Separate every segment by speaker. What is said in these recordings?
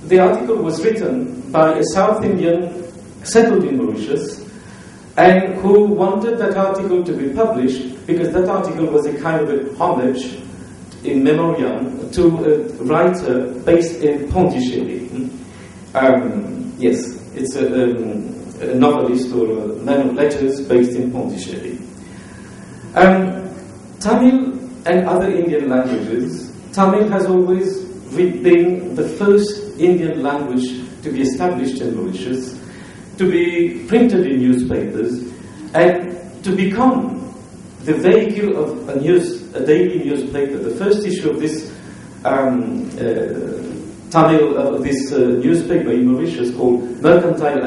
Speaker 1: the article was written by a South Indian settled in Mauritius, and who wanted that article to be published because that article was a kind of a homage in memoriam to a writer based in Pondicherry. Yes, it's a novelist or a man of letters based in Pondicherry. Tamil and other Indian languages, Tamil has always been the first Indian language to be established in Mauritius, to be printed in newspapers, and to become the vehicle of a daily newspaper. The first issue of this Tamil, this newspaper in Mauritius called Mercantile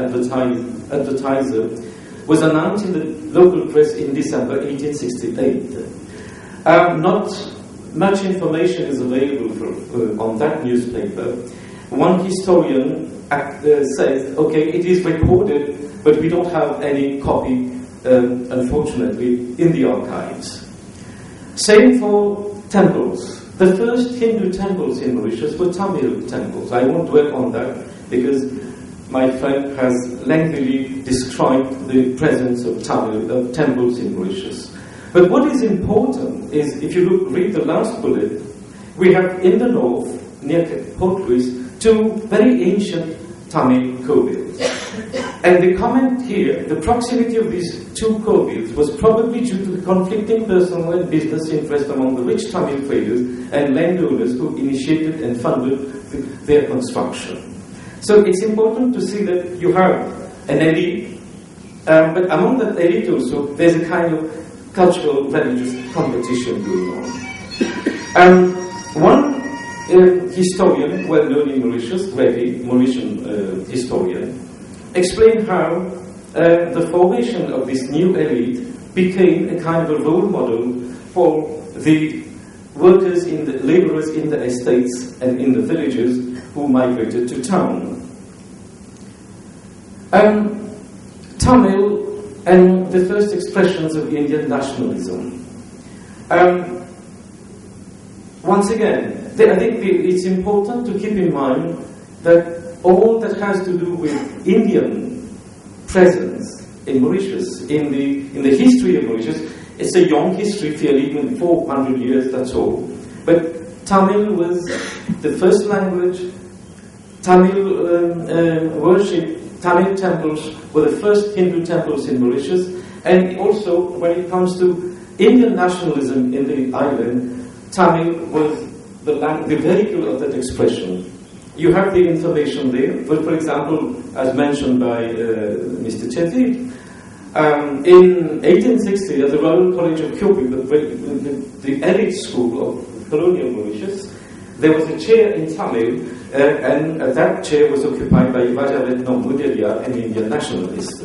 Speaker 1: Advertiser was announced in the local press in December 1868. Not much information is available on that newspaper. One historian says, okay, it is recorded, but we don't have any copy, unfortunately, in the archives. Same for temples. The first Hindu temples in Mauritius were Tamil temples. I won't dwell on that because my friend has lengthily described the presence of Tamil temples in Mauritius. But what is important is, if you read the last bullet, we have in the north, near Port Louis, two very ancient Tamil Kovils. And the comment here, the proximity of these two Kovils was probably due to the conflicting personal and business interest among the rich Tamil traders and landowners who initiated and funded their construction. So it's important to see that you have an elite, but among that elite also, there's a kind of cultural, religious competition going on. One historian, well known in Mauritius, Reddy, Mauritian historian, explained how the formation of this new elite became a kind of a role model for the workers, the laborers in the estates and in the villages who migrated to town. Tamil and the first expressions of Indian nationalism. Once again, I think it's important to keep in mind that all that has to do with Indian presence in Mauritius, in the history of Mauritius, it's a young history, fairly, even 400 years, that's all. But Tamil was the first language. Tamil worship, Tamil temples were the first Hindu temples in Mauritius. And also, when it comes to Indian nationalism in the island, Tamil was the vehicle of that expression. You have the information there, but for example, as mentioned by Mr. Chetty, in 1860, at the Royal College of Cuba, the elite school of colonial Mauritius, there was a chair in Tamil, and that chair was occupied by Rajaratnam Mudaliar, an Indian nationalist.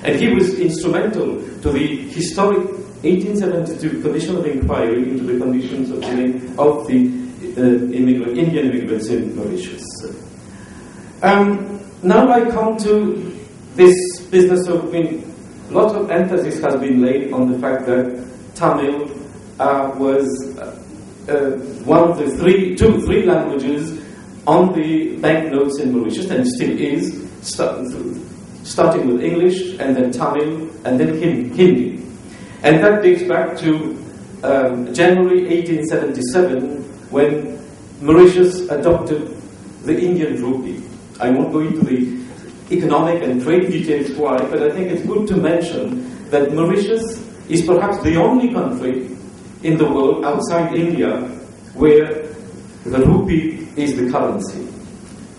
Speaker 1: And he was instrumental to the historic 1872 Commission of Inquiry into the conditions of living of the Indian immigrants in Mauritius. Now I come to this business of, a lot of emphasis has been laid on the fact that Tamil was one of the three languages on the banknotes in Mauritius, and still is, starting with English, and then Tamil, and then Hindi. And that dates back to January 1877, when Mauritius adopted the Indian rupee. I won't go into the economic and trade details why, but I think it's good to mention that Mauritius is perhaps the only country in the world outside India where the rupee is the currency,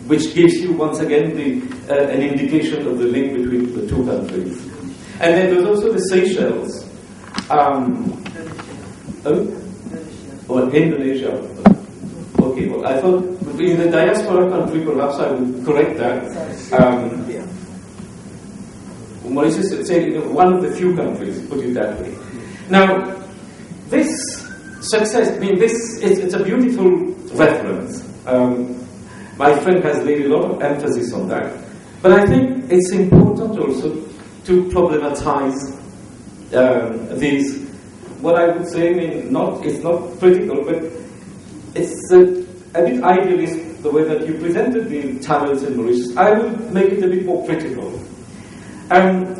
Speaker 1: which gives you once again an indication of the link between the two countries. And then there's also the Seychelles, or Indonesia. Okay, well, I thought in the diaspora country, perhaps I would correct that. Mauritius is one of the few countries, put it that way. Now, this success, it's a beautiful reference. My friend has laid a lot of emphasis on that. But I think it's important also to problematize these, what I would say, it's not critical, but it's a bit idealist the way that you presented the Tamils in Mauritius, I will make it a bit more critical.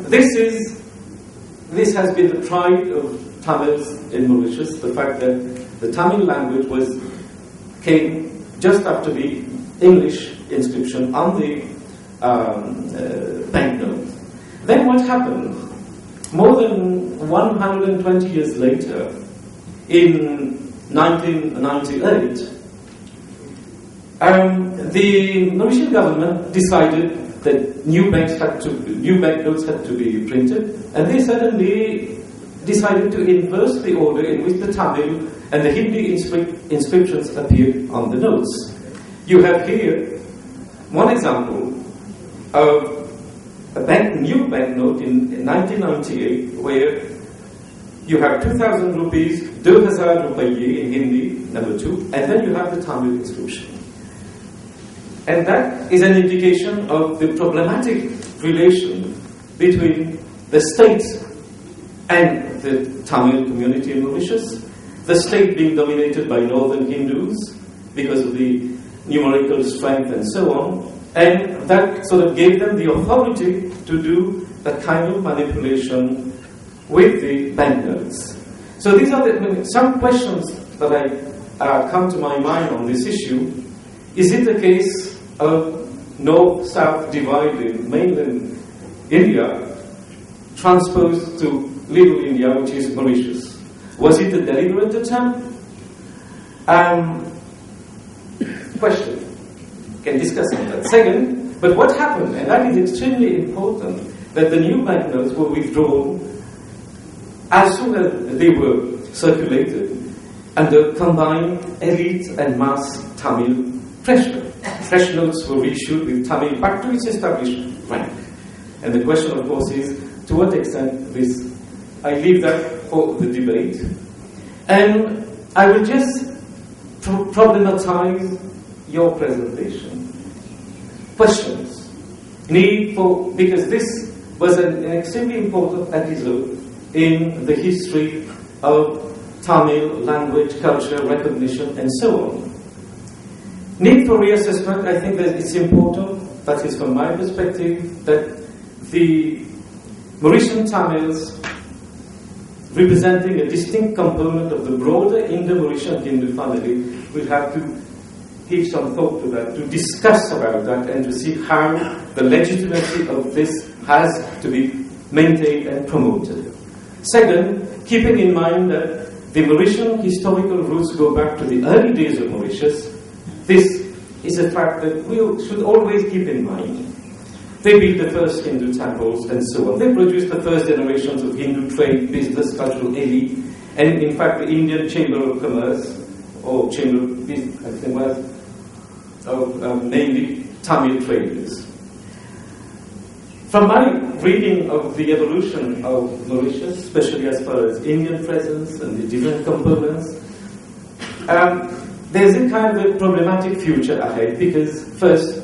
Speaker 1: This has been the pride of Tamils in Mauritius, the fact that the Tamil language came just after the English inscription on the banknote. Then what happened? More than 120 years later, in 1998, the Mauritian government decided that new banknotes had to be printed, and they suddenly decided to inverse the order in which the Tamil and the Hindi inscriptions appeared on the notes. You have here one example of a new banknote in 1998 where you have 2,000 rupees, 2,000 rupaye in Hindi, number 2, and then you have the Tamil inscription. And that is an indication of the problematic relation between the state and the Tamil community in Mauritius, the state being dominated by northern Hindus because of the numerical strength and so on, and that sort of gave them the authority to do that kind of manipulation with the banknotes. So these are some questions that I come to my mind on this issue. Is it a case of north-south divide in mainland India transposed to Little India, which is Mauritius? Was it a deliberate attempt? Question. Can discuss on that. Second, but what happened, and that is extremely important, that the new banknotes were withdrawn as soon as they were circulated under combined elite and mass Tamil pressure. Fresh notes were reissued with Tamil back to its established rank. And the question, of course, is to what extent this. I leave that for the debate. And I will just problematize your presentation. Questions. Because this was an extremely important episode in the history of Tamil language, culture, recognition, and so on. Need for reassessment, I think that it's important, that is from my perspective, that the Mauritian Tamils, representing a distinct component of the broader Indo-Mauritian Hindu family, will have to give some thought to that, to discuss about that, and to see how the legitimacy of this has to be maintained and promoted. Second, keeping in mind that the Mauritian historical roots go back to the early days of Mauritius, this is a fact that we should always keep in mind. They built the first Hindu temples and so on. They produced the first generations of Hindu trade, business, cultural elite, and in fact the Indian Chamber of Commerce, or Chamber of Business, I think was, of mainly Tamil traders. From my reading of the evolution of Mauritius, especially as far as Indian presence and the different components, there's a kind of a problematic future ahead because, first,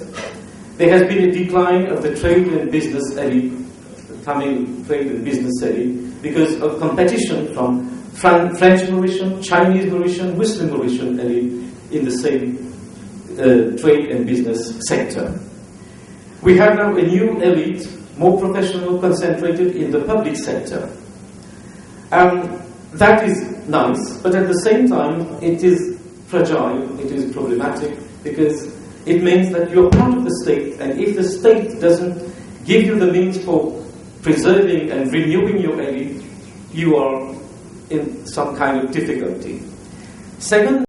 Speaker 1: there has been a decline of the trade and business elite, the Tamil trade and business elite, because of competition from French Mauritian, Chinese Mauritian, Muslim Mauritian elite in the same trade and business sector. We have now a new elite, more professional, concentrated in the public sector. That is nice, but at the same time, it is fragile, it is problematic, because it means that you're part of the state, and if the state doesn't give you the means for preserving and renewing your elite, you are in some kind of difficulty. Second,